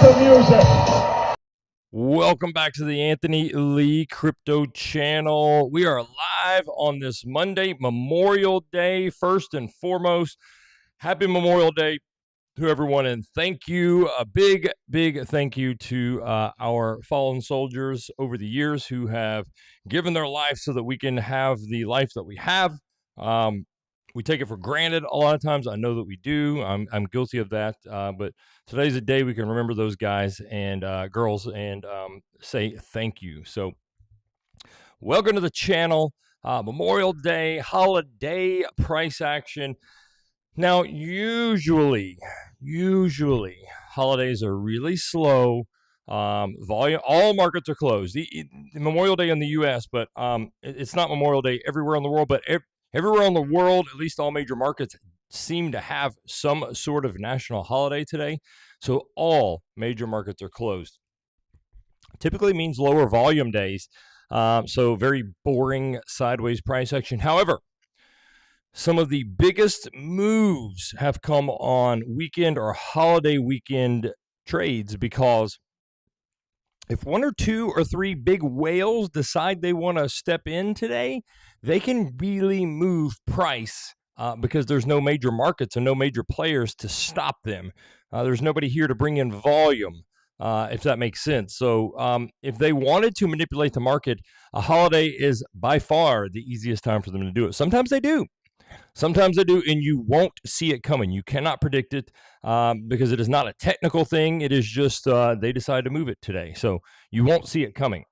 the music. Welcome back to the Anthony Lee Crypto Channel. We are live on this Monday, Memorial Day. First and foremost, happy Memorial Day to everyone, and thank you. A big thank you to our fallen soldiers over the years who have given their life so that we can have the life that we have. We take it for granted a lot of times. I know that we do. I'm guilty of that. But today's a day we can remember those guys and girls and say thank you. So welcome to the channel. Memorial Day, holiday price action. Now, usually holidays are really slow. Volume, all markets are closed. The Memorial Day in the U.S., but it's not Memorial Day everywhere in the world, but everywhere in the world, at least all major markets, seem to have some sort of national holiday today. So all major markets are closed. Typically means lower volume days. So very boring sideways price action. However, some of the biggest moves have come on weekend or holiday weekend trades, because if one or two or three big whales decide they want to step in today, they can really move price because there's no major markets and no major players to stop them. There's nobody here to bring in volume, if that makes sense. So if they wanted to manipulate the market, a holiday is by far the easiest time for them to do it. Sometimes they do. Sometimes they do, and you won't see it coming. You cannot predict it because it is not a technical thing. It is just they decide to move it today. So you won't see it coming.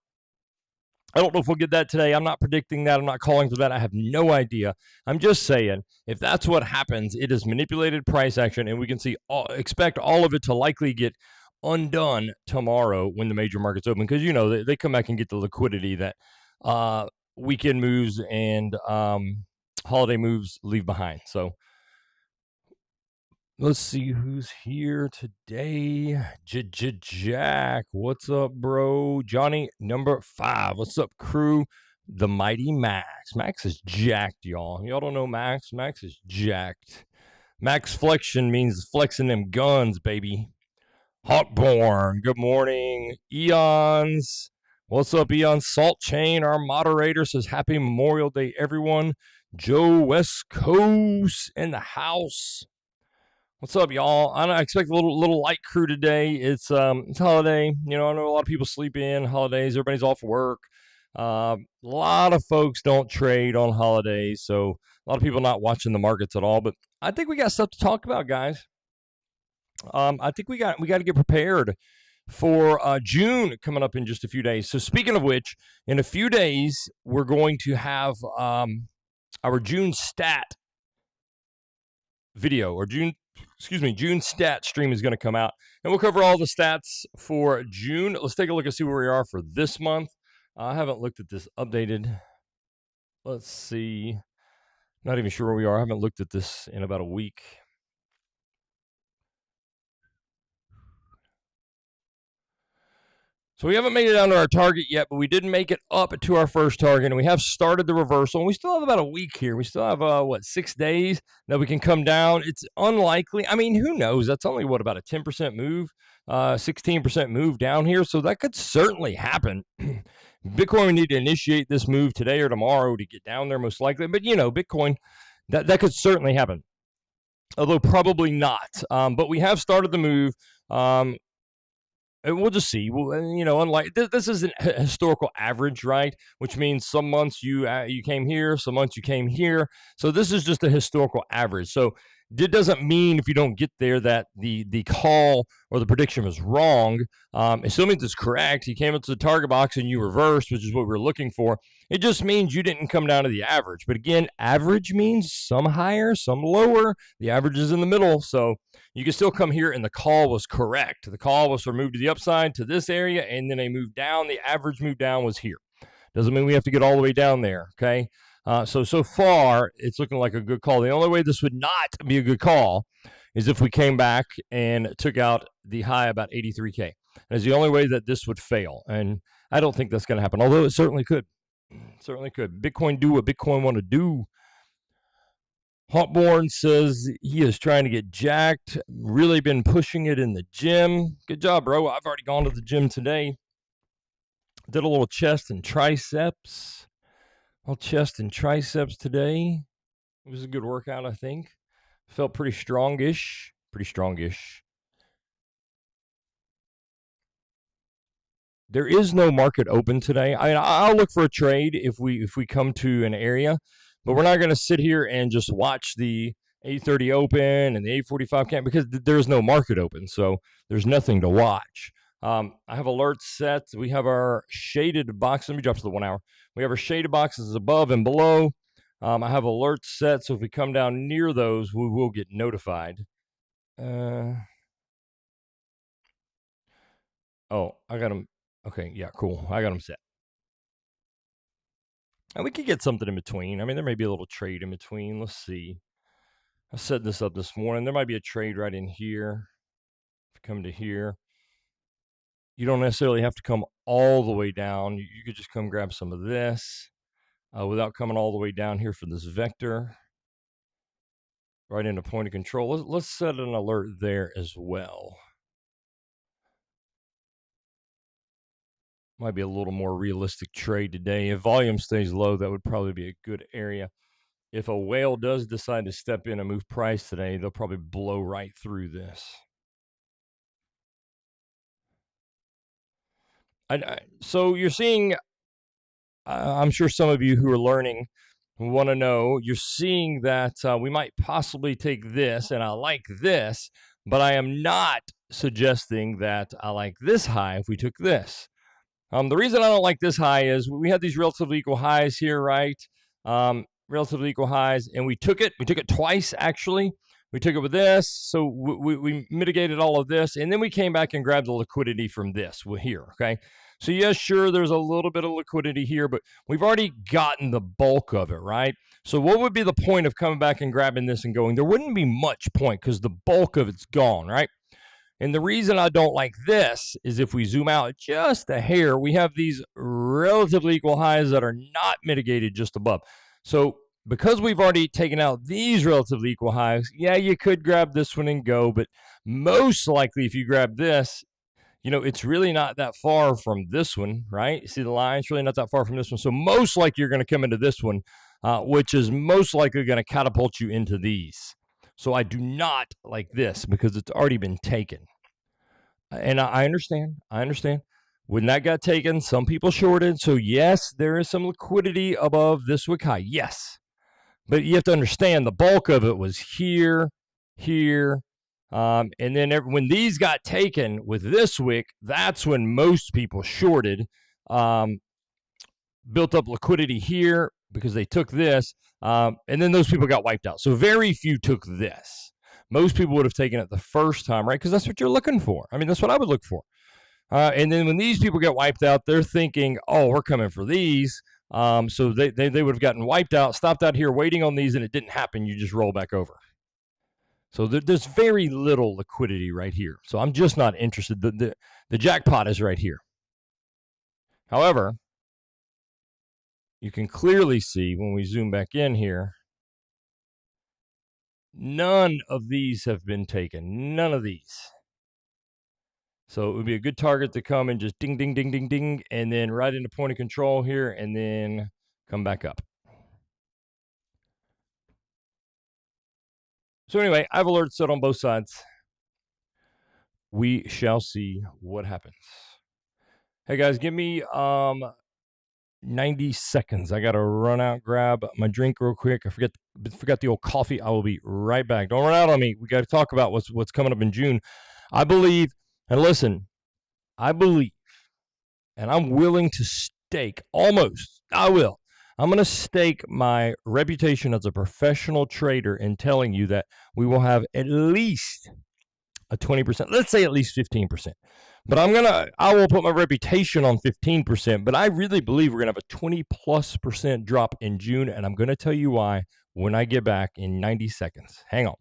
I don't know if we'll get that today. I'm not predicting that. I'm not calling for that. I have no idea. I'm just saying, if that's what happens, it is manipulated price action, and we can expect all of it to likely get undone tomorrow when the major markets open, because, you know, they come back and get the liquidity that weekend moves and holiday moves leave behind. So let's see who's here today. Jack, what's up, bro? Johnny, number 5. What's up, crew? The mighty Max. Max is jacked, y'all. Y'all don't know Max. Max is jacked. Max flexion means flexing them guns, baby. Hawkborn, good morning. Eons, what's up, Eon? Salt Chain, our moderator, says happy Memorial Day, everyone. Joe West Coast in the house. What's up, y'all? I expect a little light crew today. It's holiday. You know, I know a lot of people sleep in holidays. Everybody's off work. A lot of folks don't trade on holidays, so a lot of people not watching the markets at all. But I think we got stuff to talk about, guys. I think we got to get prepared for June coming up in just a few days. So speaking of which, in a few days we're going to have our June stat video, or June stat stream is going to come out, and we'll cover all the stats for June. Let's take a look and see where we are for this month. I haven't looked at this updated. Let's see. Not even sure where we are. I haven't looked at this in about a week. So we haven't made it down to our target yet, but we did make it up to our first target, and we have started the reversal. And we still have about a week here. We still have, 6 days that we can come down. It's unlikely. I mean, who knows? That's only, about a 10% move, 16% move down here. So that could certainly happen. Bitcoin, we need to initiate this move today or tomorrow to get down there, most likely. But, you know, Bitcoin, that could certainly happen, although probably not. But we have started the move. And we'll just see. Well, you know, unlike this isn't a historical average, right? Which means some months you came here, some months you came here. So this is just a historical average. So it doesn't mean if you don't get there that the call or the prediction was wrong. Assuming it's correct, you came into the target box and you reversed, which is what we were looking for. It just means you didn't come down to the average. But again, average means some higher, some lower. The average is in the middle. So you can still come here and the call was correct. The call was for move to the upside to this area, and then a move down. The average move down was here. Doesn't mean we have to get all the way down there, okay? So far, it's looking like a good call. The only way this would not be a good call is if we came back and took out the high about 83K. That's the only way that this would fail, and I don't think that's going to happen, although it certainly could. Certainly could. Bitcoin do what Bitcoin want to do. Hawkborn says he is trying to get jacked. Really been pushing it in the gym. Good job, bro. I've already gone to the gym today. Did a little chest and triceps. All chest and triceps today. It was a good workout, I think. Felt pretty strongish. There is no market open today. I'll look for a trade if we come to an area, but we're not going to sit here and just watch the 8:30 open and the 8:45 camp because there's no market open. So there's nothing to watch. I have alerts set. We have our shaded box. Let me drop to the 1 hour. We have our shaded boxes above and below. I have alerts set, so if we come down near those, we will get notified. Oh, I got them. Okay, yeah, cool. I got them set. And we could get something in between. I mean, there may be a little trade in between. Let's see. I set this up this morning. There might be a trade right in here. If you come to here, you don't necessarily have to come all the way down. You could just come grab some of this without coming all the way down here for this vector. Right into point of control. Let's set an alert there as well. Might be a little more realistic trade today. If volume stays low, that would probably be a good area. If a whale does decide to step in and move price today, they'll probably blow right through this. So you're seeing, I'm sure some of you who are learning want to know, you're seeing that we might possibly take this, and I like this, but I am not suggesting that I like this high if we took this. The reason I don't like this high is we had these relatively equal highs here, right? Relatively equal highs, and we took it twice, actually. We took it with this, so we mitigated all of this, and then we came back and grabbed the liquidity from this here, okay? So yes, sure, there's a little bit of liquidity here, but we've already gotten the bulk of it, right? So what would be the point of coming back and grabbing this and going? There wouldn't be much point because the bulk of it's gone, right? And the reason I don't like this is if we zoom out just a hair, we have these relatively equal highs that are not mitigated just above. So because we've already taken out these relatively equal highs, yeah, you could grab this one and go, but most likely if you grab this, you know, it's really not that far from this one, right? You see the line? It's really not that far from this one. So most likely you're going to come into this one, which is most likely going to catapult you into these. So I do not like this because it's already been taken. And I understand. When that got taken, some people shorted. So yes, there is some liquidity above this wick high. Yes. But you have to understand the bulk of it was here. And then when these got taken with this wick, that's when most people shorted, built up liquidity here because they took this. And then those people got wiped out. So very few took this. Most people would have taken it the first time, right? Because that's what you're looking for. I mean, that's what I would look for. And then when these people get wiped out, they're thinking, oh, we're coming for these. So they would have gotten wiped out, stopped out here waiting on these, and it didn't happen. You just roll back over. So there's very little liquidity right here. So I'm just not interested. The jackpot is right here. However, you can clearly see when we zoom back in here, none of these have been taken. None of these. So it would be a good target to come and just ding, ding, ding, ding, ding, and then right into point of control here, and then come back up. So anyway, I have alerts set on both sides. We shall see what happens. Hey guys, give me 90 seconds. I gotta run out, grab my drink real quick. I forgot the old coffee. I will be right back. Don't run out on me. We got to talk about what's coming up in June. I believe, and listen, I believe, and I'm willing to stake almost. I'm going to stake my reputation as a professional trader in telling you that we will have at least a 20%. Let's say at least 15%. But I will put my reputation on 15%, but I really believe we're going to have a 20+% drop in June, and I'm going to tell you why when I get back in 90 seconds. Hang on.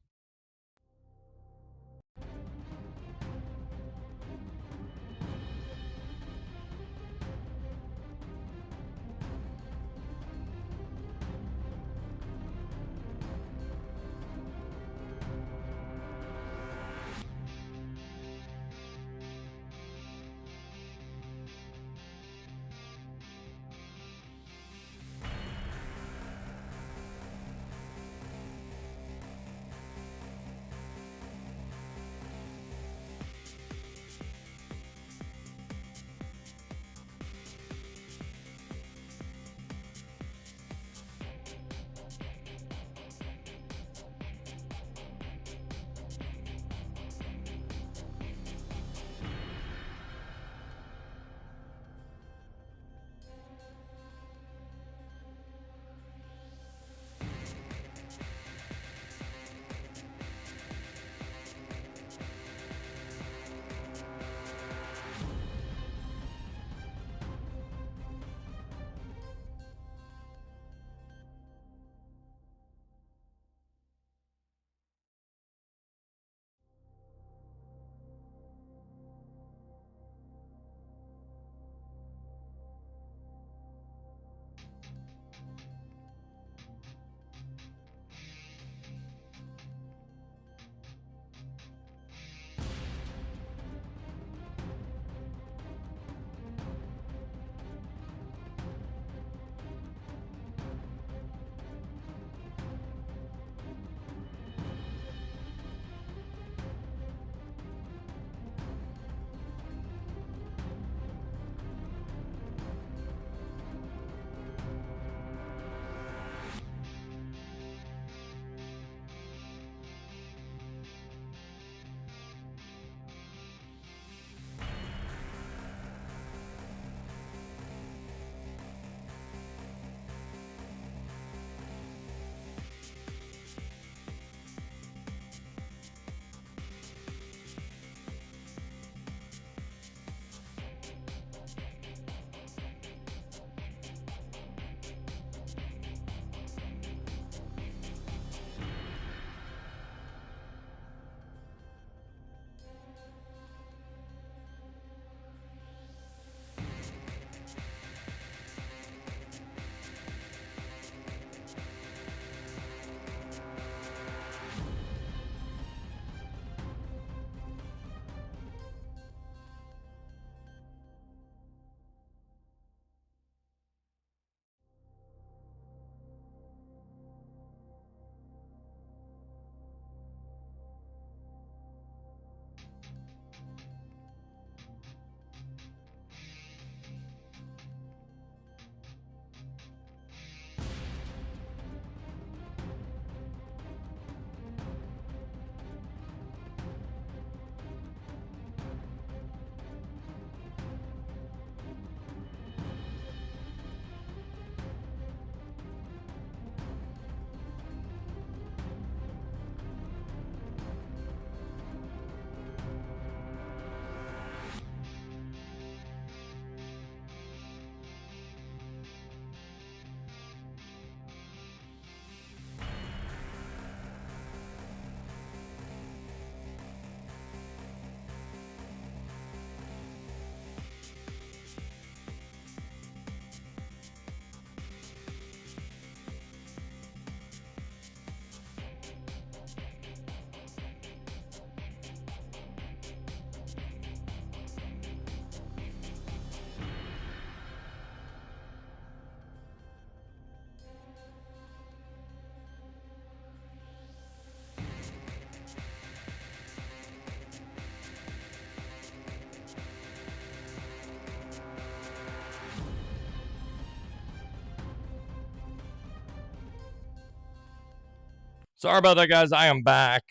Sorry about that, guys. I am back.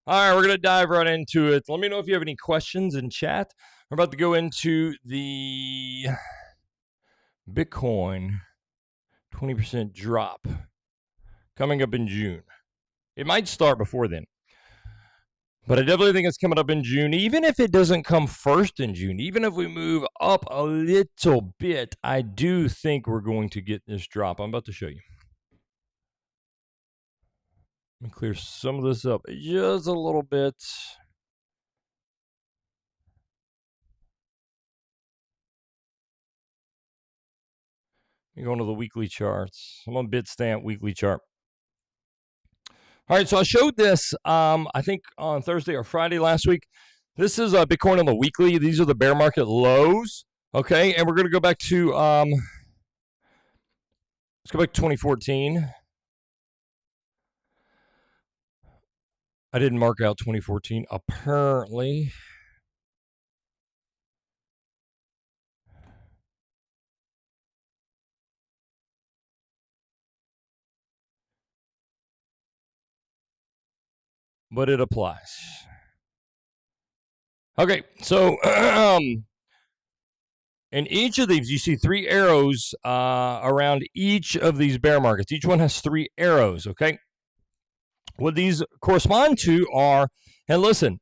All right, we're going to dive right into it. Let me know if you have any questions in chat. We're about to go into the Bitcoin 20% drop coming up in June. It might start before then, but I definitely think it's coming up in June. Even if it doesn't come first in June, even if we move up a little bit, I do think we're going to get this drop. I'm about to show you. Let me clear some of this up just a little bit. Let me go into the weekly charts. I'm on Bitstamp weekly chart. All right, so I showed this, I think on Thursday or Friday last week. This is Bitcoin on the weekly. These are the bear market lows, okay? And we're going to go back to, let's go back to 2014. I didn't mark out 2014, apparently. But it applies. Okay, so in each of these, you see 3 arrows around each of these bear markets. Each one has 3 arrows, okay? What these correspond to are, and listen,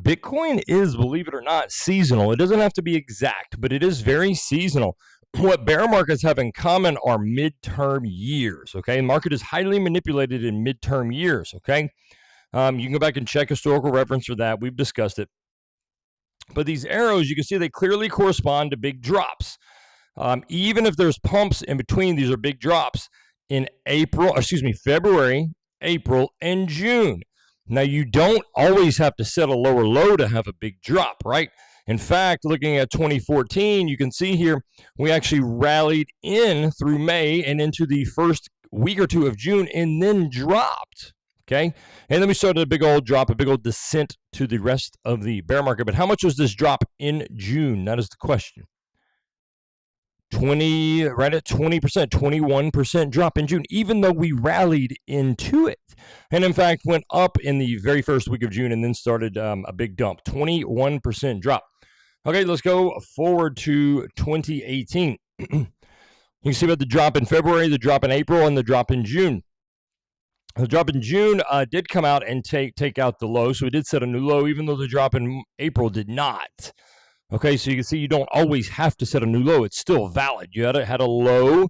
Bitcoin is, believe it or not, seasonal. It doesn't have to be exact, but it is very seasonal. What bear markets have in common are midterm years, okay? The market is highly manipulated in midterm years, okay? You can go back and check historical reference for that. We've discussed it. But these arrows, you can see they clearly correspond to big drops. Even if there's pumps in between, these are big drops in February, April, and June. Now, you don't always have to set a lower low to have a big drop, right? In fact, looking at 2014, you can see here, we actually rallied in through May and into the first week or two of June and then dropped, okay? And then we started a big old drop, a big old descent to the rest of the bear market. But how much was this drop in June? That is the question. Right at 20%, 21% drop in June, even though we rallied into it. And in fact, went up in the very first week of June and then started a big dump, 21% drop. Okay, let's go forward to 2018. You can see about the drop in February, the drop in April, and the drop in June. The drop in June did come out and take out the low, so we did set a new low, even though the drop in April did not. Okay, so you can see you don't always have to set a new low. It's still valid. You had a low,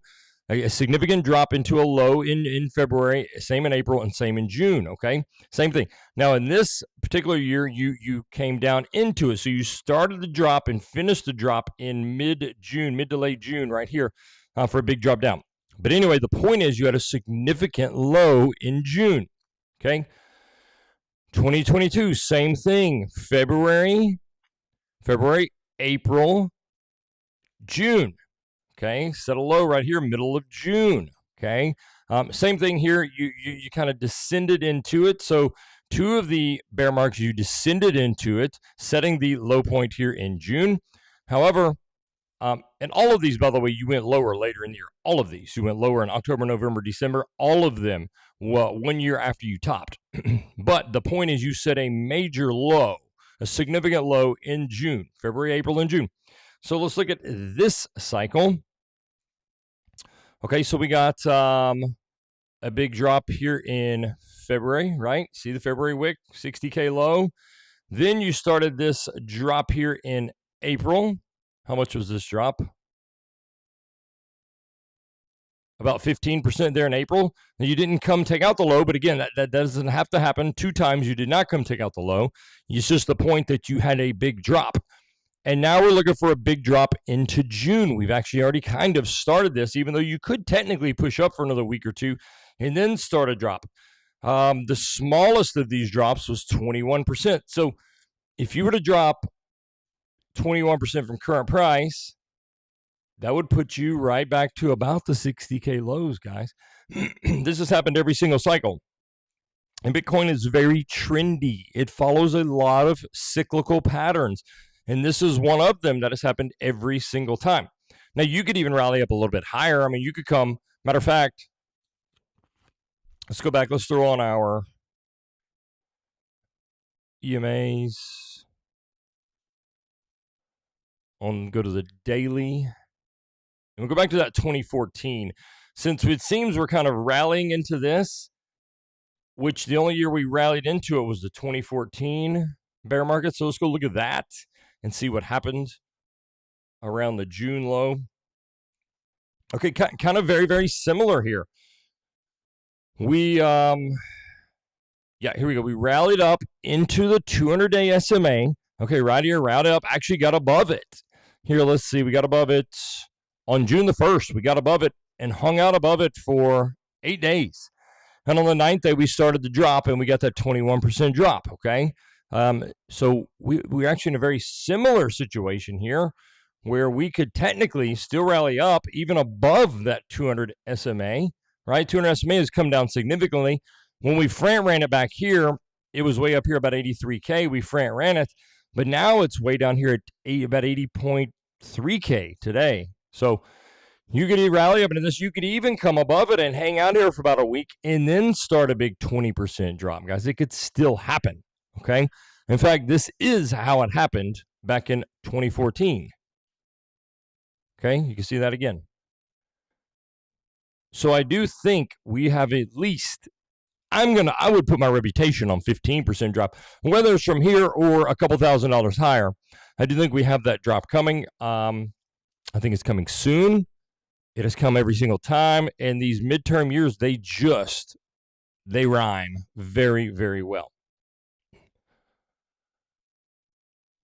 a significant drop into a low in February, same in April, and same in June, okay? Same thing. Now, in this particular year, you came down into it. So you started the drop and finished the drop in mid-June, mid to late June right here for a big drop down. But anyway, the point is you had a significant low in June, okay? 2022, same thing. February, April, June, okay? Set a low right here, middle of June, okay? Same thing here. You kind of descended into it. So two of the bear markets, you descended into it, setting the low point here in June. However, and all of these, by the way, you went lower later in the year. All of these, you went lower in October, November, December. All of them, well, 1 year after you topped. But the point is you set a major low, a significant low in June, February, April, and June. So let's look at this cycle. Okay, so we got a big drop here in February, right? See the February wick, 60K low. Then you started this drop here in April. How much was this drop? About 15% there in April. Now, you didn't come take out the low, but again, that doesn't have to happen. 2 times you did not come take out the low. It's just the point that you had a big drop. And now we're looking for a big drop into June. We've actually already kind of started this, even though you could technically push up for another week or two and then start a drop. The smallest of these drops was 21%. So if you were to drop 21% from current price, that would put you right back to about the 60K lows, guys. This has happened every single cycle. And Bitcoin is very trendy. It follows a lot of cyclical patterns. And this is one of them that has happened every single time. Now, you could even rally up a little bit higher. I mean, you could come, matter of fact, let's go back. Let's throw on our EMAs. Go to the daily. And we'll go back to that 2014. Since it seems we're kind of rallying into this, which the only year we rallied into it was the 2014 bear market. So let's go look at that and see what happened around the June low. Okay, kind of very, very similar here. We, here we go. We rallied up into the 200-day SMA. Okay, right here, rallied up, actually got above it. Here, let's see, we got above it on June the 1st. We got above it and hung out above it for 8 days. And on the 9th day, we started the drop, and we got that 21% drop, okay? So we're actually in a very similar situation here where we could technically still rally up even above that 200 SMA, right? 200 SMA has come down significantly. When we ran it back here, it was way up here about 83K. We ran it, but now it's way down here at about 80.3K today. So you could rally up into this. You could even come above it and hang out here for about a week and then start a big 20% drop, guys. It could still happen, okay? In fact, this is how it happened back in 2014. Okay, you can see that again. So I do think we have at least, I would put my reputation on 15% drop, whether it's from here or a couple $1,000s higher. I do think we have that drop coming. I think it's coming soon. It has come every single time. And these midterm years, they rhyme very, very well.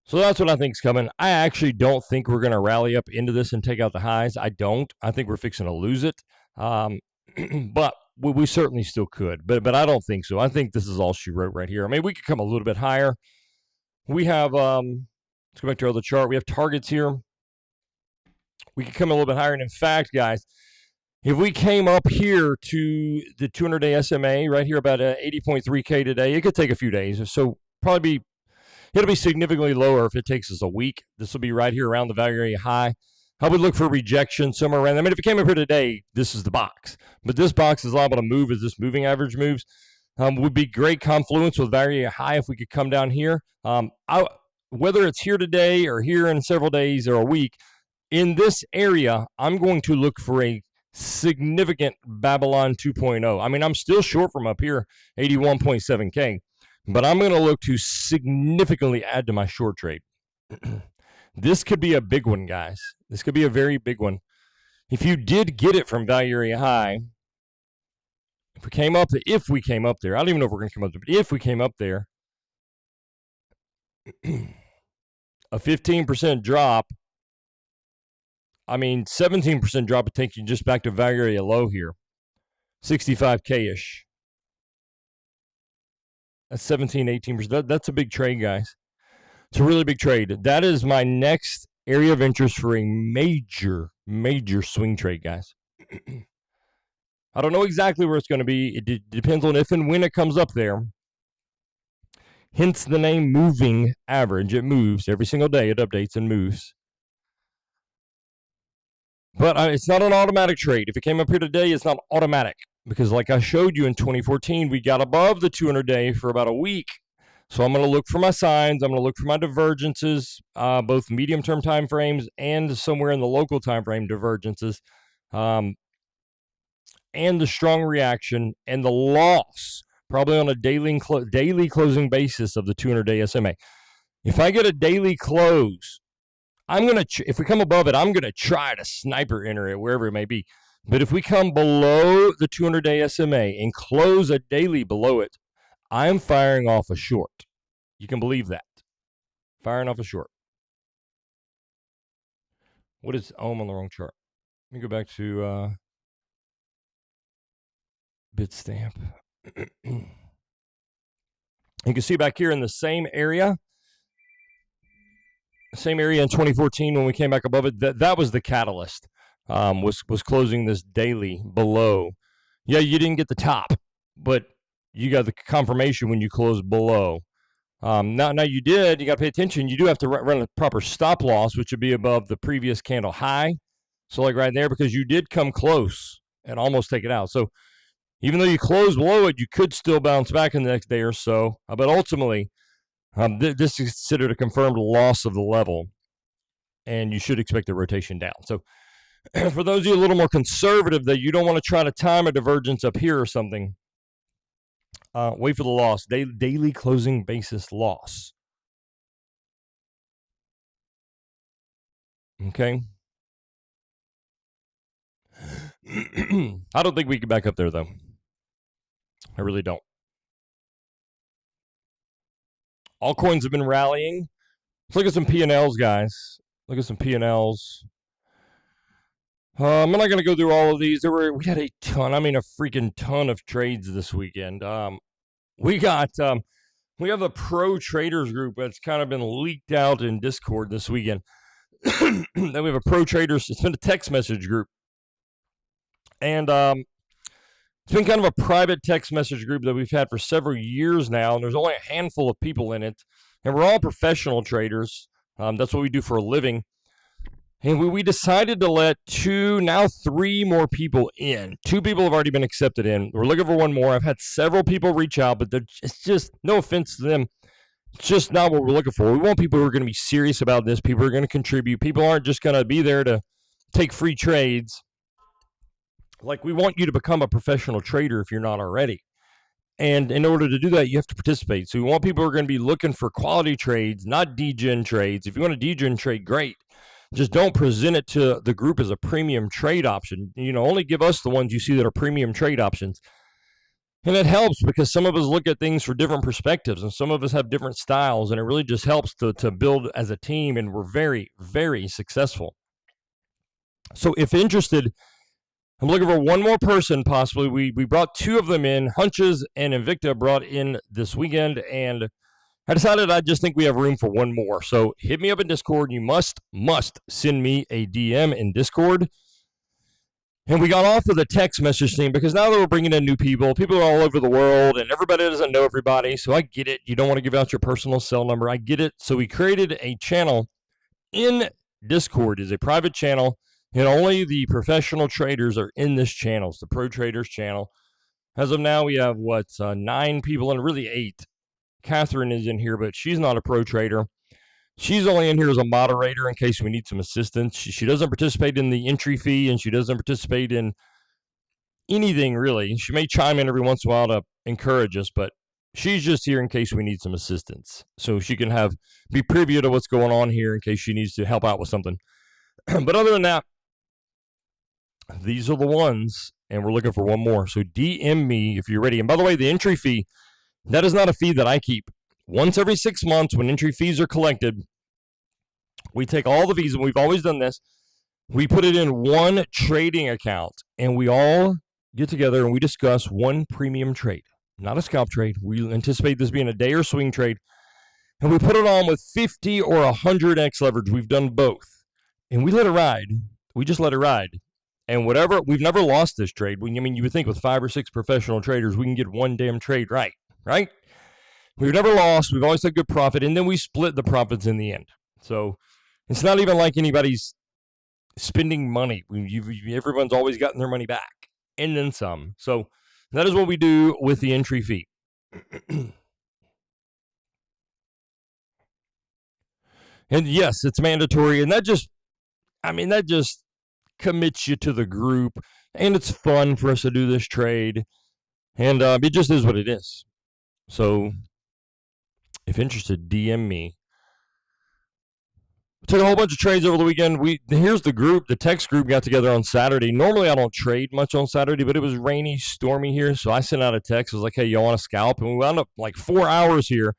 So that's what I think is coming. I actually don't think we're going to rally up into this and take out the highs. I don't. I think we're fixing to lose it. But we certainly still could. But I don't think so. I think this is all she wrote right here. I mean, we could come a little bit higher. We have, let's go back to our other chart. We have targets here. We could come a little bit higher. And in fact, guys, if we came up here to the 200-day SMA right here about 80.3K today, it could take a few days. So probably it'll be significantly lower if it takes us a week. This will be right here around the value area high. I would look for rejection somewhere around. I mean, if it came up here today, this is the box. But this box is liable to move as this moving average moves. Would be great confluence with value area high if we could come down here. Whether it's here today or here in several days or a week, in this area, I'm going to look for a significant Babylon 2.0. I mean, I'm still short from up here, 81.7K. But I'm going to look to significantly add to my short trade. This could be a big one, guys. This could be a very big one. If you did get it from value area high, if we came up there, I don't even know if we're going to come up there, but if we came up there, a 15% drop, I mean, 17% drop would take you just back to value area low here, 65K-ish. That's 17, 18%. That's a big trade, guys. It's a really big trade. That is my next area of interest for a major, major swing trade, guys. I don't know exactly where it's going to be. It depends on if and when it comes up there. Hence the name moving average. It moves every single day. It updates and moves. But it's not an automatic trade. If it came up here today, it's not automatic. Because like I showed you in 2014, we got above the 200-day for about a week. So I'm going to look for my signs. I'm going to look for my divergences, both medium-term time frames and somewhere in the local time frame divergences, and the strong reaction and the loss, probably on a daily closing basis of the 200-day SMA. If I get a daily close, I'm going to, if we come above it, I'm going to try to sniper enter it wherever it may be. But if we come below the 200-day SMA and close a daily below it, I'm firing off a short. You can believe that. Firing off a short. What is, oh, I'm on the wrong chart. Let me go back to Bitstamp. You can see back here in the same area in 2014 when we came back above it, that was the catalyst. Was closing this daily below. Yeah, you didn't get the top, but you got the confirmation when you closed below. Now you did. You got to pay attention. You do have to run a proper stop loss, which would be above the previous candle high. So like right there, because you did come close and almost take it out. So even though you closed below it, you could still bounce back in the next day or so. But ultimately, this is considered a confirmed loss of the level, and you should expect a rotation down. So for those of you a little more conservative, that you don't want to try to time a divergence up here or something, wait for the loss. Daily closing basis loss. Okay. I don't think we can back up there, though. I really don't. Altcoins have been rallying. Let's look at some P&Ls, guys. Look at some P&Ls. I'm not going to go through all of these. We had a ton, I mean a freaking ton of trades this weekend. We have the pro traders group that's kind of been leaked out in Discord this weekend. Then we have a pro traders, it's been a text message group. And it's been kind of a private text message group that we've had for several years now, and there's only a handful of people in it. And we're all professional traders. That's what we do for a living. And we decided to let 3 more people in. 2 people have already been accepted in. We're looking for 1 more. I've had several people reach out, but it's just, no offense to them, it's just not what we're looking for. We want people who are going to be serious about this. People who are going to contribute. People aren't just going to be there to take free trades. Like, we want you to become a professional trader if you're not already. And in order to do that, you have to participate. So we want people who are going to be looking for quality trades, not degen trades. If you want a degen trade, great. Just don't present it to the group as a premium trade option. Only give us the ones you see that are premium trade options. And it helps because some of us look at things for different perspectives and some of us have different styles, and it really just helps to build as a team, and we're very, very successful. So if interested, I'm looking for one more person possibly. We brought two of them in. Hunches and Invicta brought in this weekend, and I decided I just think we have room for one more. So hit me up in Discord. You must send me a DM in Discord. And we got off of the text message thing because now that we're bringing in new people, people are all over the world, and everybody doesn't know everybody. So I get it. You don't want to give out your personal cell number. I get it. So we created a channel in Discord. It's a private channel, and only the professional traders are in this channel. It's the Pro Traders channel. As of now, we have, 9 people, and really 8. Catherine is in here, but she's not a pro trader. She's only in here as a moderator in case we need some assistance. She doesn't participate in the entry fee, and she doesn't participate in anything, really. She may chime in every once in a while to encourage us, but she's just here in case we need some assistance. So she can be privy to what's going on here in case she needs to help out with something. But other than that, these are the ones, and we're looking for one more. So DM me if you're ready. And by the way, the entry fee, that is not a fee that I keep. Once every 6 months, when entry fees are collected, we take all the fees, and we've always done this. We put it in one trading account, and we all get together and we discuss one premium trade, not a scalp trade. We anticipate this being a day or swing trade, and we put it on with 50 or 100x leverage. We've done both, and we let it ride. We just let it ride. And whatever, we've never lost this trade. You would think with 5 or 6 professional traders, we can get one damn trade right? We've never lost. We've always had good profit, and then we split the profits in the end. So it's not even like anybody's spending money. Everyone's always gotten their money back, and then some. So that is what we do with the entry fee. And yes, it's mandatory, and that just commits you to the group, and it's fun for us to do this trade, and it just is what it is. So if interested, DM me. We took a whole bunch of trades over the weekend. Here's the group. The text group got together on Saturday. Normally I don't trade much on Saturday, but it was rainy, stormy here, so I sent out a text. I was like, hey, y'all want to scalp? And we wound up like 4 hours here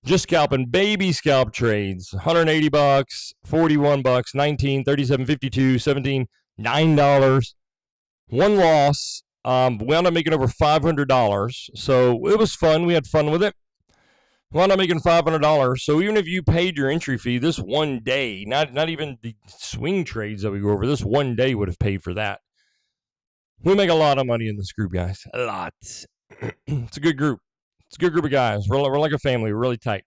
just scalping baby scalp trades. $180, $41, 19, 37, 52, 17, $9. One loss. We wound up making over $500. So it was fun. We had fun with it. We wound up making $500. So even if you paid your entry fee, this one day, not even the swing trades that we go over, this one day would have paid for that. We make a lot of money in this group, guys. A lot. It's a good group. It's a good group of guys. We're like a family. We're really tight.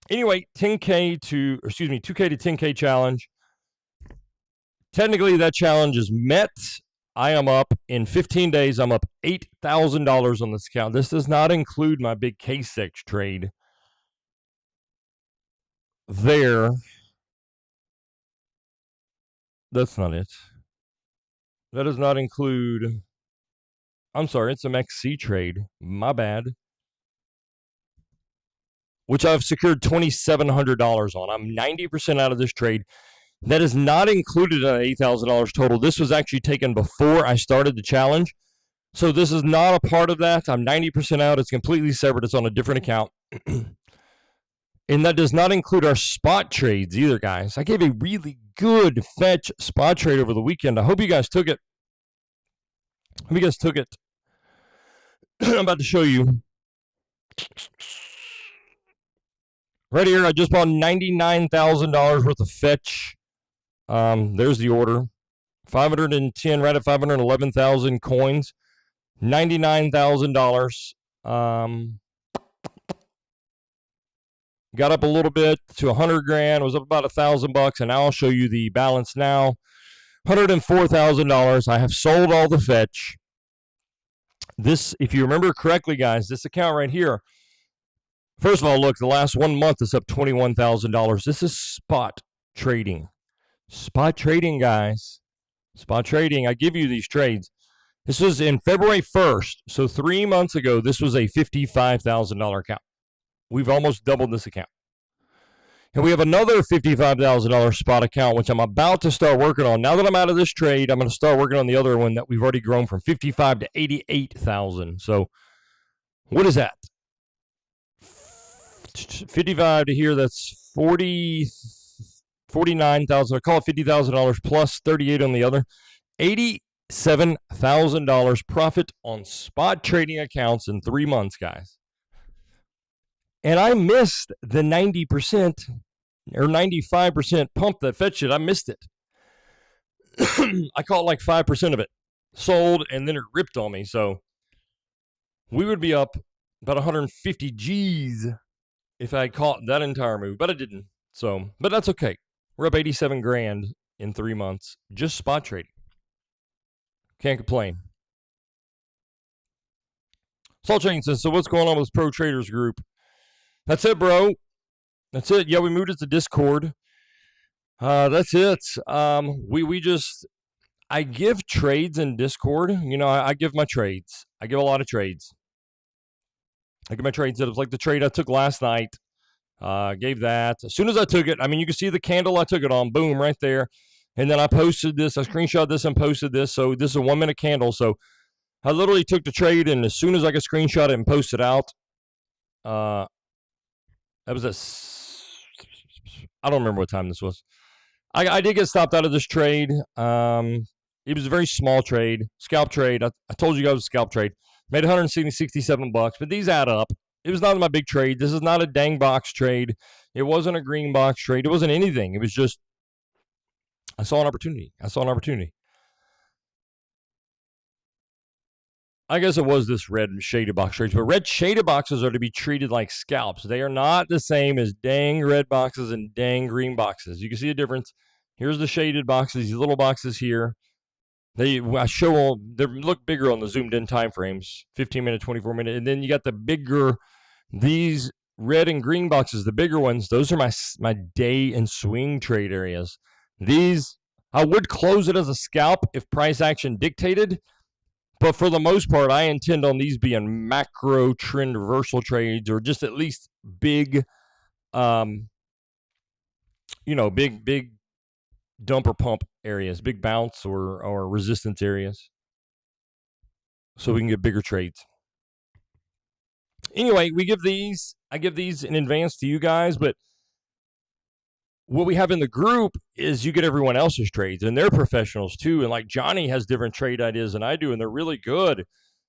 Anyway, 2K to 10K challenge. Technically, that challenge is met. I am up in 15 days. I'm up $8,000 on this account. This does not include my big KCEX trade. That's not it. That does not include. I'm sorry, it's a MEXC trade. My bad. Which I've secured $2,700 on. I'm 90% out of this trade. That is not included in $8,000 total. This was actually taken before I started the challenge. So this is not a part of that. I'm 90% out. It's completely separate. It's on a different account. And that does not include our spot trades either, guys. I gave a really good fetch spot trade over the weekend. I hope you guys took it. I'm about to show you. Right here, I just bought $99,000 worth of fetch. There's the order. 510, right at 511,000 coins. $99,000. Got up a little bit to 100 grand. Was up about $1,000, and now I'll show you the balance now. $104,000. I have sold all the fetch. This, if you remember correctly, guys, this account right here. First of all, look, the last 1 month is up $21,000. This is spot trading. Spot trading, guys. Spot trading. I give you these trades. This was in February 1st. So 3 months ago, this was a $55,000 account. We've almost doubled this account. And we have another $55,000 spot account, which I'm about to start working on. Now that I'm out of this trade, I'm going to start working on the other one that we've already grown from 55 to 88,000. So what is that? 55 to here, that's 49,000. I call it $50,000 plus 38 on the other. $87,000 profit on spot trading accounts in 3 months, guys. And I missed the 90% or 95% pump that fetched it. I missed it. I caught like 5% of it. Sold, and then it ripped on me. So we would be up about 150 G's if I had caught that entire move, but I didn't. So, but that's okay. We're up 87 grand in 3 months, just spot trading. Can't complain. Salt Chain says, so what's going on with this Pro Traders group? That's it, bro. That's it. Yeah, we moved it to Discord. That's it. I give trades in Discord. You know, I give my trades. I give a lot of trades. I give my trades. It was like the trade I took last night. Gave that. As soon as I took it, I mean, you can see the candle I took it on. Boom, right there. And then I posted this. I screenshot this and posted this. So this is a 1 minute candle. So I literally took the trade, and as soon as I could screenshot it and post it out, that was I don't remember what time this was. I did get stopped out of this trade. It was a very small trade, scalp trade. I told you guys it was a scalp trade. Made 167 bucks, but these add up. It was not my big trade. This is not a dang box trade. It wasn't a green box trade. It wasn't anything. It was just I saw an opportunity. I guess it was this red shaded box trades, but red shaded boxes are to be treated like scalps. They are not the same as dang red boxes and dang green boxes. You can see a difference. Here's the shaded boxes, these little boxes here. They look bigger on the zoomed in time frames, 15 minute, 24 minute. And then you got the bigger, these red and green boxes, the bigger ones, those are my day and swing trade areas. These, I would close it as a scalp if price action dictated. But for the most part, I intend on these being macro trend reversal trades, or just at least big, big dump or pump areas, big bounce or resistance areas, so we can get bigger trades. Anyway, I give these in advance to you guys, but what we have in the group is you get everyone else's trades, and they're professionals too. And like Johnny has different trade ideas than I do, and they're really good.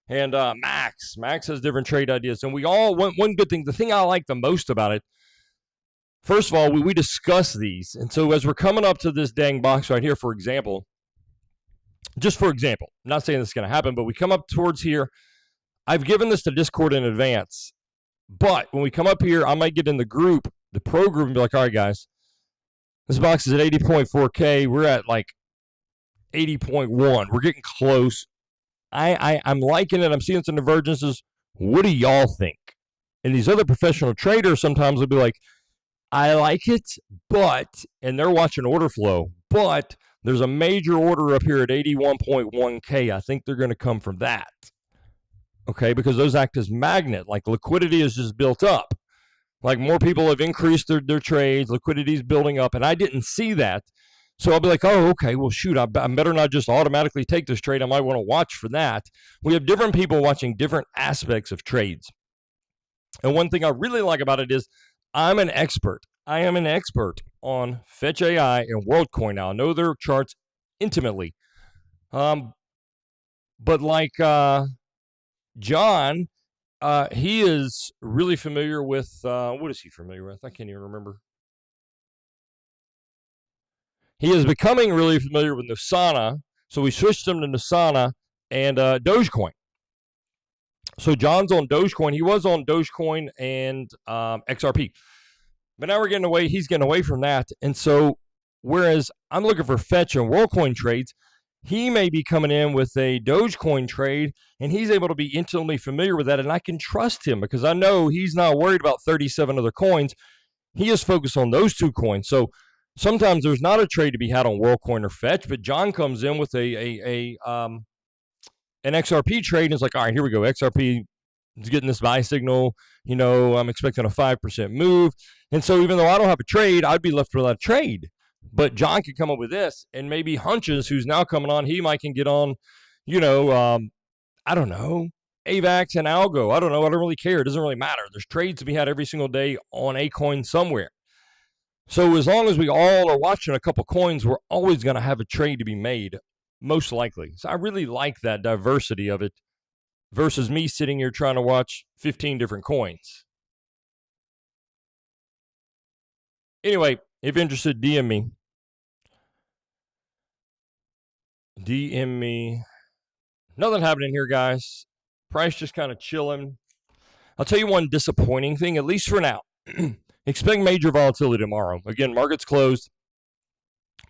And Max has different trade ideas. And we all, one good thing, the thing I like the most about it, first of all, we discuss these. And so as we're coming up to this dang box right here, for example, I'm not saying this is going to happen, but we come up towards here. I've given this to Discord in advance. But when we come up here, I might get in the group, the pro group, and be like, all right, guys, this box is at 80.4K. We're at like 80.1. We're getting close. I'm liking it. I'm seeing some divergences. What do y'all think? And these other professional traders sometimes will be like, I like it, but, and they're watching order flow, but there's a major order up here at 81.1K. I think they're going to come from that. Okay, because those act as magnet. Like liquidity is just built up. Like more people have increased their trades, liquidity is building up, and I didn't see that. So I'll be like, oh, okay, well, shoot, I better not just automatically take this trade. I might want to watch for that. We have different people watching different aspects of trades. And one thing I really like about it is I'm an expert. I am an expert on Fetch AI and WorldCoin now. I know their charts intimately. But like John, he is really familiar with, what is he familiar with? I can't even remember. He is becoming really familiar with Nusana, so we switched him to Nusana and Dogecoin. So John's on Dogecoin. He was on Dogecoin and XRP. But now he's getting away from that. And so whereas I'm looking for Fetch and WorldCoin trades, he may be coming in with a Dogecoin trade, and he's able to be intimately familiar with that, and I can trust him because I know he's not worried about 37 other coins. He is focused on those two coins. So sometimes there's not a trade to be had on WorldCoin or Fetch, but John comes in with an XRP trade and it's like, all right, here we go. XRP, It's getting this buy signal. I'm expecting a 5% move. And so even though I don't have a trade, I'd be left without a trade. But John could come up with this, and maybe Hunches, who's now coming on, he might can get on, I don't know, AVAX and Algo. I don't know. I don't really care. It doesn't really matter. There's trades to be had every single day on a coin somewhere. So as long as we all are watching a couple coins, we're always going to have a trade to be made, most likely. So I really like that diversity of it versus me sitting here trying to watch 15 different coins. Anyway, if you're interested, DM me. DM me. Nothing happening here, guys. Price just kind of chilling. I'll tell you one disappointing thing, at least for now. Expect major volatility tomorrow. Again, market's closed.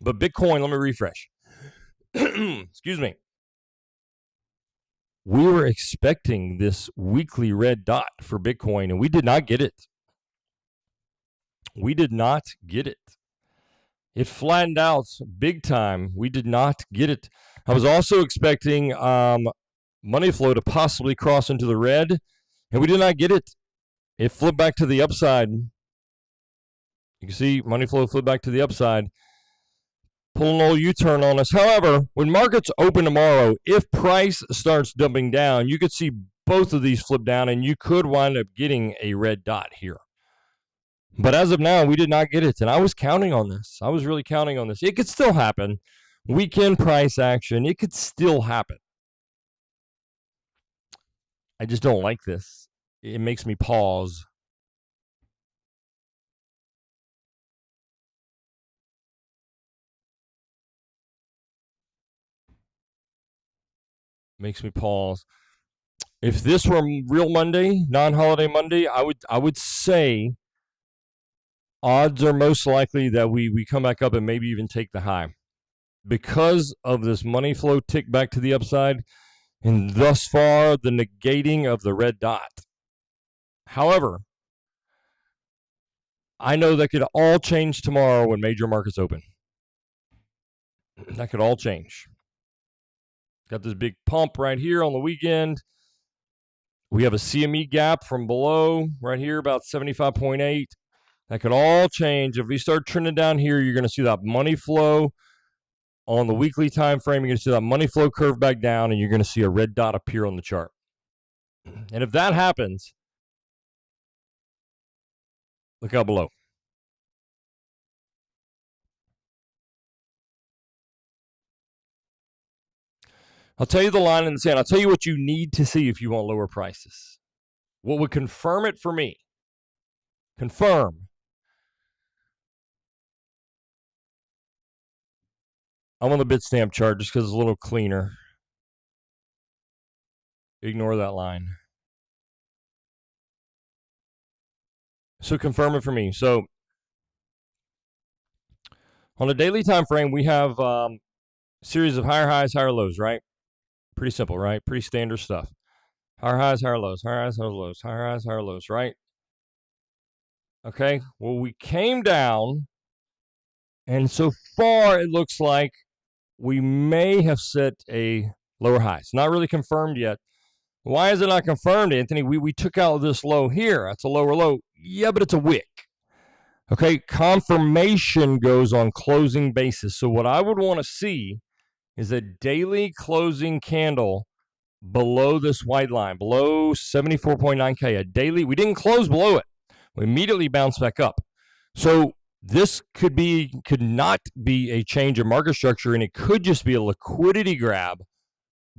But Bitcoin, let me refresh. Excuse me. We were expecting this weekly red dot for Bitcoin, and we did not get it. We did not get it. It flattened out big time. We did not get it. I was also expecting money flow to possibly cross into the red, and we did not get it. It flipped back to the upside. You can see money flow flipped back to the upside. Pulling a little U-turn on us. However, when markets open tomorrow, if price starts dumping down, you could see both of these flip down, and you could wind up getting a red dot here. But as of now, we did not get it, and I was counting on this. I was really counting on this. It could still happen. Weekend price action, it could still happen. I just don't like this. It makes me pause. Makes me pause. If this were real Monday, non-holiday Monday, I would say odds are most likely that we come back up and maybe even take the high. Because of this money flow tick back to the upside, and thus far the negating of the red dot. However, I know that could all change tomorrow when major markets open. That could all change. Got this big pump right here on the weekend. We have a CME gap from below right here, about 75.8. That could all change. If we start trending down here, you're going to see that money flow on the weekly time frame. You're going to see that money flow curve back down, and you're going to see a red dot appear on the chart. And if that happens, look out below. I'll tell you the line in the sand. I'll tell you what you need to see if you want lower prices. What would confirm it for me? Confirm. I'm on the Bitstamp chart just because it's a little cleaner. Ignore that line. So confirm it for me. So on a daily time frame, we have a series of higher highs, higher lows, right? Pretty simple, right? Pretty standard stuff. Higher highs, higher lows, higher highs, higher lows, higher highs, higher lows, right? Okay, well, we came down, and so far it looks like we may have set a lower high. It's not really confirmed yet. Why is it not confirmed, Anthony? We took out this low here. That's a lower low. Yeah, but it's a wick. Okay, confirmation goes on closing basis. So what I would want to see is a daily closing candle below this white line, below 74.9K. A daily, we didn't close below it. We immediately bounced back up. So this could not be a change in market structure, and it could just be a liquidity grab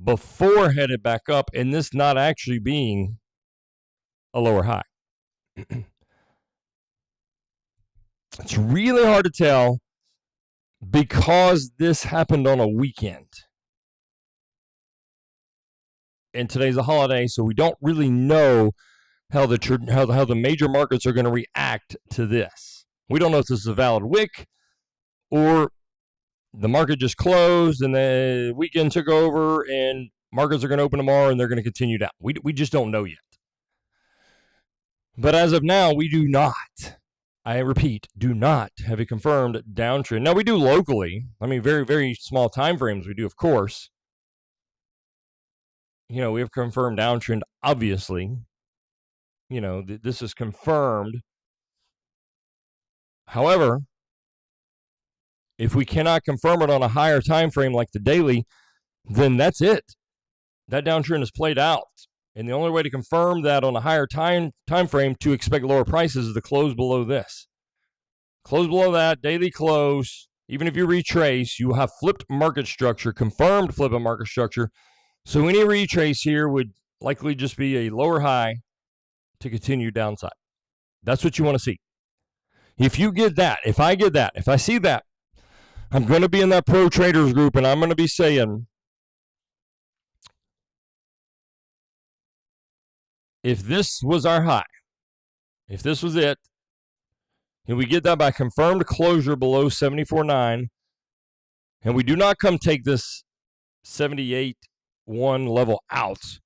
before headed back up, and this not actually being a lower high. It's really hard to tell because this happened on a weekend. And today's a holiday, so we don't really know how the major markets are going to react to this. We don't know if this is a valid wick or the market just closed and the weekend took over and markets are going to open tomorrow and they're going to continue down. We just don't know yet. But as of now, we do not, I repeat, do not have a confirmed downtrend. Now, we do locally. I mean, very, very small time frames we do, of course. You know, we have confirmed downtrend, obviously. this is confirmed. However, if we cannot confirm it on a higher time frame like the daily, then that's it. That downtrend is played out. And the only way to confirm that on a higher time frame to expect lower prices is to close below this. Close below that, daily close. Even if you retrace, you will have flipped market structure, confirmed flip of market structure. So any retrace here would likely just be a lower high to continue downside. That's what you want to see. If you get that, if I get that, if I see that, I'm going to be in that pro traders group and I'm going to be saying, if this was our high, if this was it, and we get that by confirmed closure below 74.9, and we do not come take this 78.1 level out,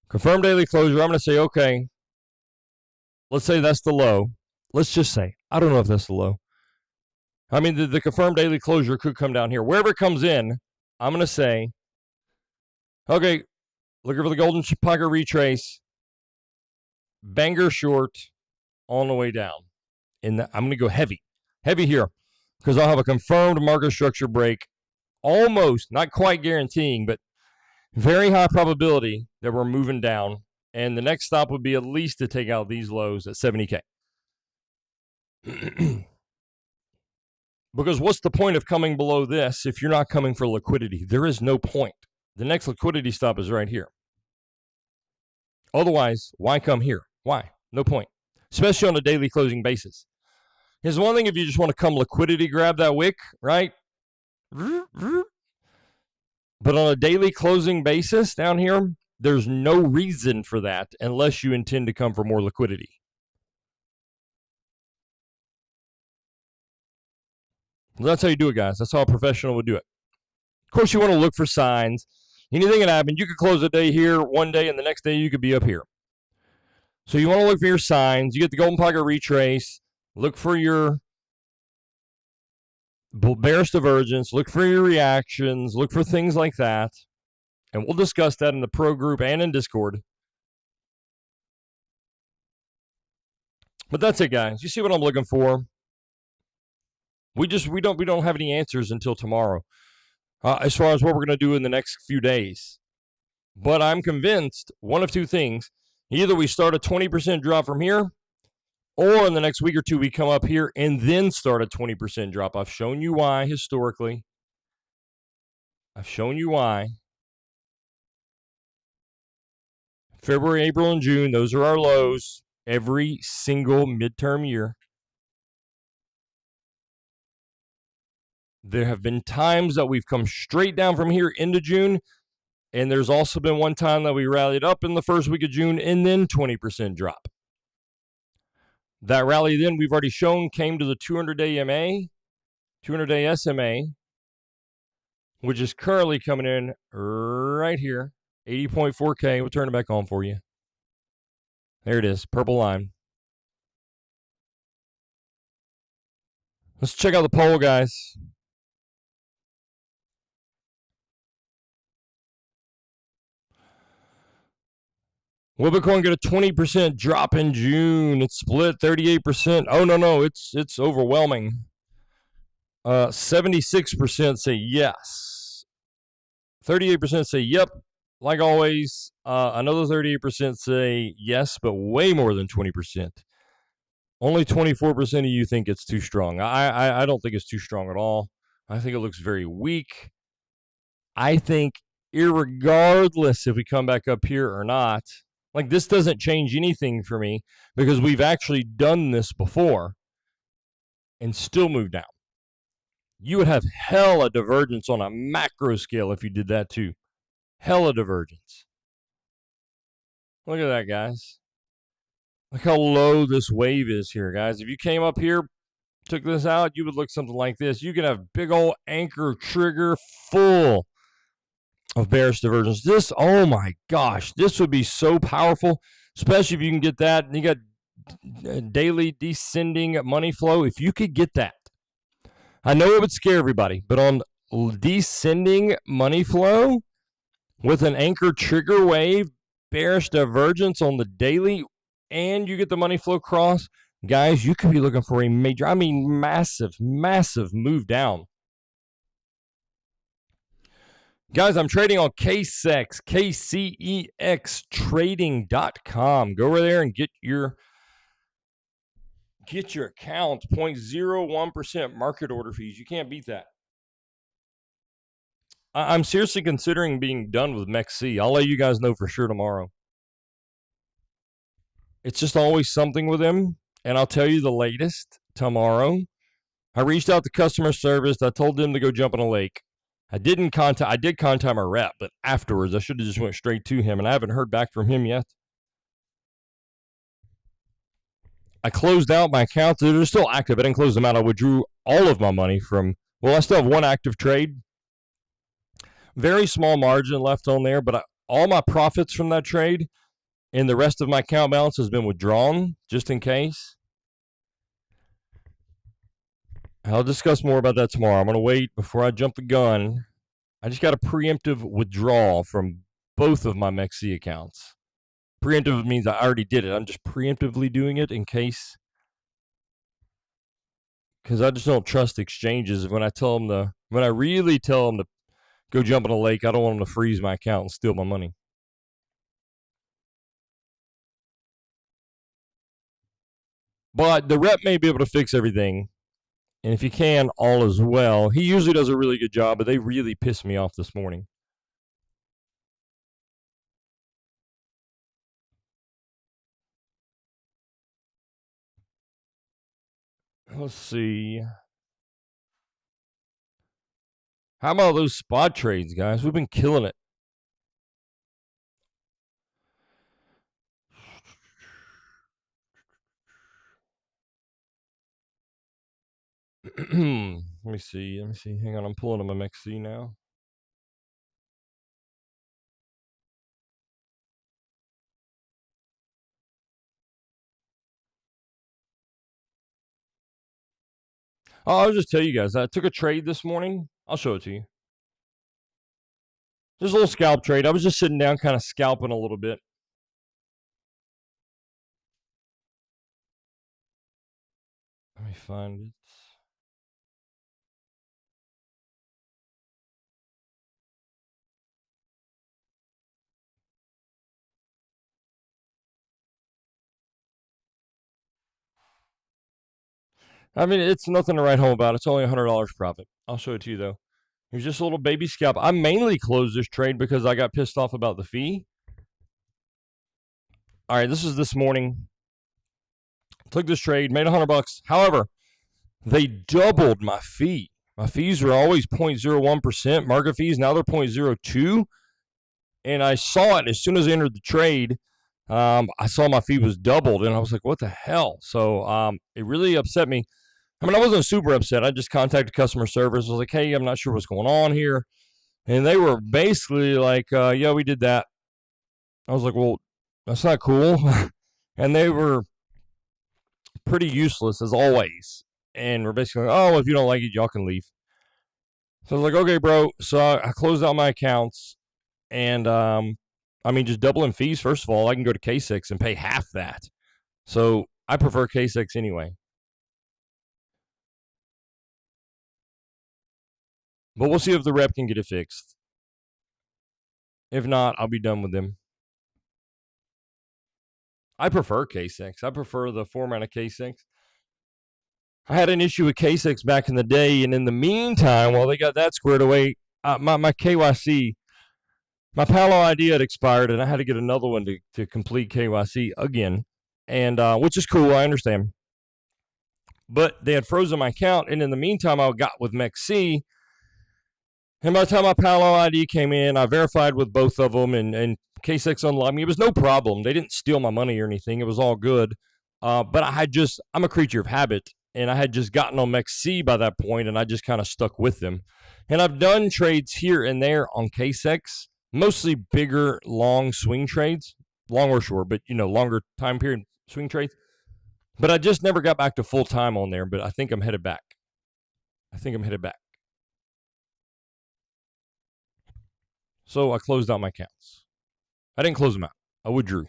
confirmed daily closure, I'm going to say, okay, let's say that's the low. Let's just say, I don't know if that's the low. I mean, the confirmed daily closure could come down here. Wherever it comes in, I'm going to say, okay, looking for the golden pocket retrace, banger short on the way down. And I'm going to go heavy here, because I'll have a confirmed market structure break, almost, not quite guaranteeing, but very high probability that we're moving down. And the next stop would be at least to take out these lows at 70K. Because what's the point of coming below this if you're not coming for liquidity? There is no point. The next liquidity stop is right here. Otherwise, why come here? Why? No point. Especially on a daily closing basis. Here's one thing if you just want to come liquidity grab that wick, right? But on a daily closing basis down here, there's no reason for that unless you intend to come for more liquidity. Well, that's how you do it, guys. That's how a professional would do it. Of course, you want to look for signs. Anything can happen. You could close a day here one day, and the next day you could be up here. So you want to look for your signs. You get the golden pocket retrace. Look for your bearish divergence. Look for your reactions. Look for things like that. And we'll discuss that in the pro group and in Discord. But that's it, guys. You see what I'm looking for? We don't have any answers until tomorrow as far as what we're going to do in the next few days. But I'm convinced one of two things. Either we start a 20% drop from here, or in the next week or two we come up here and then start a 20% drop. I've shown you why historically. I've shown you why. February, April, and June, those are our lows every single midterm year. There have been times that we've come straight down from here into June, and there's also been one time that we rallied up in the first week of June and then 20% drop. That rally then we've already shown came to the 200-day MA, 200-day SMA, which is currently coming in right here, 80.4K. We'll turn it back on for you. There it is, purple line. Let's check out the poll, guys. Will Bitcoin get a 20% drop in June? It's split 38%. Oh, no, it's overwhelming. 76% say yes. 38% say yep, like always. Another 38% say yes, but way more than 20%. Only 24% of you think it's too strong. I don't think it's too strong at all. I think it looks very weak. I think irregardless if we come back up here or not, like this doesn't change anything for me because we've actually done this before and still moved down. You would have hella divergence on a macro scale if you did that too. Hella divergence. Look at that, guys. Look how low this wave is here, guys. If you came up here, took this out, you would look something like this. You could have big old anchor trigger full of bearish divergence. This, oh my gosh, this would be so powerful, especially if you can get that. And you got daily descending money flow. If you could get that, I know it would scare everybody, but on descending money flow with an anchor trigger wave, bearish divergence on the daily, and you get the money flow cross, guys, you could be looking for a major, massive, massive move down. Guys, I'm trading on KCEX, KCEX trading.com. Go over there and get your account. 0.01% market order fees. You can't beat that. I'm seriously considering being done with MEXC. I'll let you guys know for sure tomorrow. It's just always something with him, and I'll tell you the latest tomorrow. I reached out to customer service. I told them to go jump in a lake. I did contact my rep, but afterwards I should have just went straight to him, and I haven't heard back from him yet. I closed out my accounts. They're still active. I didn't close them out. I withdrew all of my money from, well, I still have one active trade. Very small margin left on there, but all my profits from that trade and the rest of my account balance has been withdrawn, just in case. I'll discuss more about that tomorrow. I'm going to wait before I jump the gun. I just got a preemptive withdrawal from both of my MEXC accounts. Preemptive means I already did it. I'm just preemptively doing it in case, because I just don't trust exchanges. When I really tell them to go jump in a lake, I don't want them to freeze my account and steal my money. But the rep may be able to fix everything. And if you can, all is well. He usually does a really good job, but they really pissed me off this morning. Let's see. How about those spot trades, guys? We've been killing it. Let me see. Hang on, I'm pulling up my MEXC now. Oh, I'll just tell you guys. I took a trade this morning. I'll show it to you. Just a little scalp trade. I was just sitting down, kind of scalping a little bit. Let me find it. It's nothing to write home about. It's only $100 profit. I'll show it to you, though. Here's just a little baby scalp. I mainly closed this trade because I got pissed off about the fee. All right, this is this morning. Took this trade, made $100. However, they doubled my fee. My fees were always 0.01% market fees. Now they're 0.02. And I saw it as soon as I entered the trade. I saw my fee was doubled, and I was like, what the hell? So it really upset me. I wasn't super upset. I just contacted customer service. I was like, hey, I'm not sure what's going on here. And they were basically like, yeah, we did that. I was like, well, that's not cool. And they were pretty useless as always. And we're basically like, oh, if you don't like it, y'all can leave. So I was like, okay, bro. So I closed out my accounts. And, just doubling fees, first of all, I can go to KCEX and pay half that. So I prefer KCEX anyway. But we'll see if the rep can get it fixed. If not, I'll be done with them. I prefer KCEX. I prefer the format of KCEX. I had an issue with KCEX back in the day, and in the meantime, while they got that squared away, my KYC, my Palo ID had expired, and I had to get another one to complete KYC again, and which is cool. I understand. But they had frozen my account, and in the meantime, I got with MEXC. And by the time my Palo ID came in, I verified with both of them, and KCEX unlocked me. It was no problem. They didn't steal my money or anything. It was all good. But I'm a creature of habit, and I had just gotten on MEXC by that point, and I just kind of stuck with them. And I've done trades here and there on KCEX, mostly bigger, long swing trades, long or short, but longer time period swing trades. But I just never got back to full time on there. But I think I'm headed back. So I closed out my accounts. I didn't close them out. I withdrew.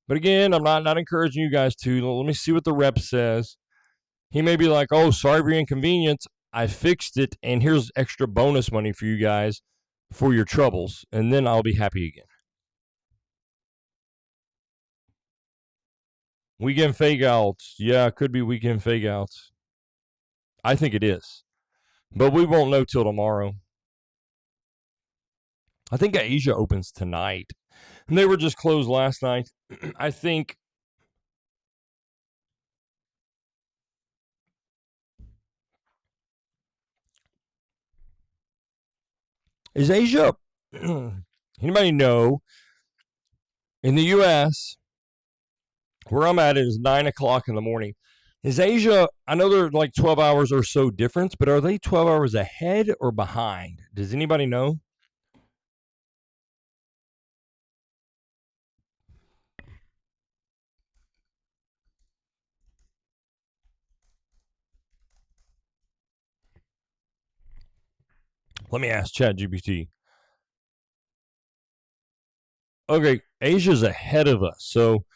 But again, I'm not encouraging you guys to. Let me see what the rep says. He may be like, oh, sorry for your inconvenience. I fixed it, and here's extra bonus money for you guys for your troubles, and then I'll be happy again. Weekend fake outs. Yeah, it could be weekend fake outs. I think it is. But we won't know till tomorrow. I think Asia opens tonight. And they were just closed last night. I think is Asia anybody know in the US where I'm at is 9 o'clock in the morning. Is Asia, I know they're like 12 hours or so difference, but are they 12 hours ahead or behind? Does anybody know? Let me ask ChatGPT. Okay, Asia's ahead of us. So,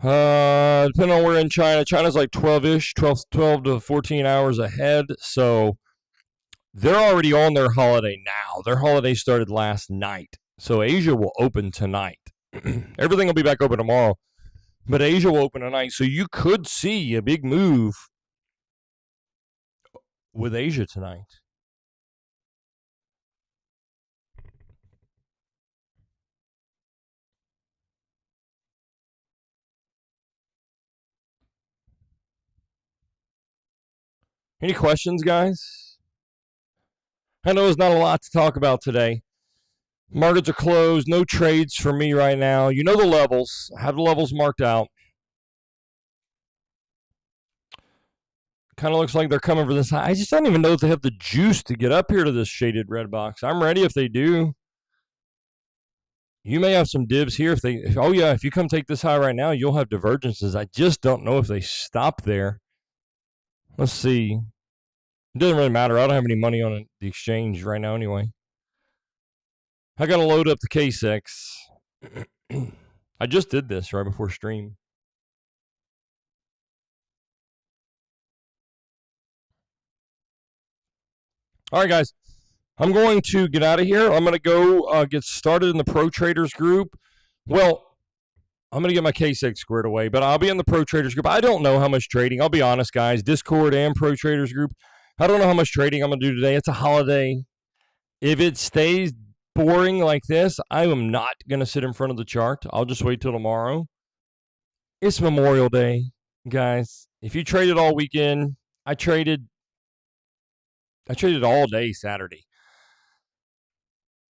depending on where in China, China's like 12-ish, 12 to 14 hours ahead. So, they're already on their holiday now. Their holiday started last night. So, Asia will open tonight. Everything will be back open tomorrow. But Asia will open tonight. So, you could see a big move with Asia tonight. Any questions, guys? I know there's not a lot to talk about today. Markets are closed. No trades for me right now. You know the levels. I have the levels marked out. Kind of looks like they're coming for this high. I just don't even know if they have the juice to get up here to this shaded red box. I'm ready if they do. You may have some dibs here if you come take this high right now, you'll have divergences. I just don't know if they stop there. Let's see. It doesn't really matter. I don't have any money on the exchange right now anyway. I got to load up the KCEX. I just did this right before stream. All right, guys. I'm going to get out of here. I'm going to go get started in the Pro Traders group. Well, I'm going to get my KCEX squared away, but I'll be in the Pro Traders group. I don't know how much trading. I'll be honest, guys. Discord and Pro Traders group. I don't know how much trading I'm going to do today. It's a holiday. If it stays boring like this, I am not going to sit in front of the chart. I'll just wait till tomorrow. It's Memorial Day, guys. If you traded all weekend, I traded all day Saturday.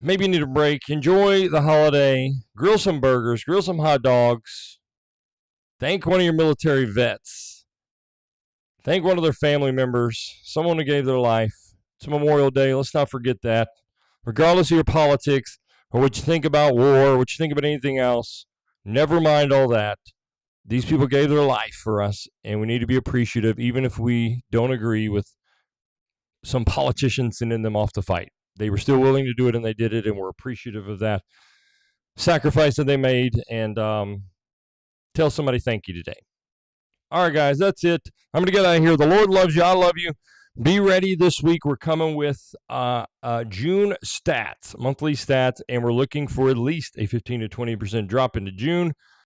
Maybe you need a break. Enjoy the holiday. Grill some burgers. Grill some hot dogs. Thank one of your military vets. Thank one of their family members. Someone who gave their life. It's Memorial Day. Let's not forget that. Regardless of your politics or what you think about war or what you think about anything else, never mind all that. These people gave their life for us, and we need to be appreciative, even if we don't agree with some politicians sending them off to fight. They were still willing to do it, and they did it, and we're appreciative of that sacrifice that they made. And tell somebody thank you today. All right, guys, that's it. I'm going to get out of here. The Lord loves you. I love you. Be ready this week. We're coming with June stats, monthly stats, and we're looking for at least a 15 to 20% drop into June.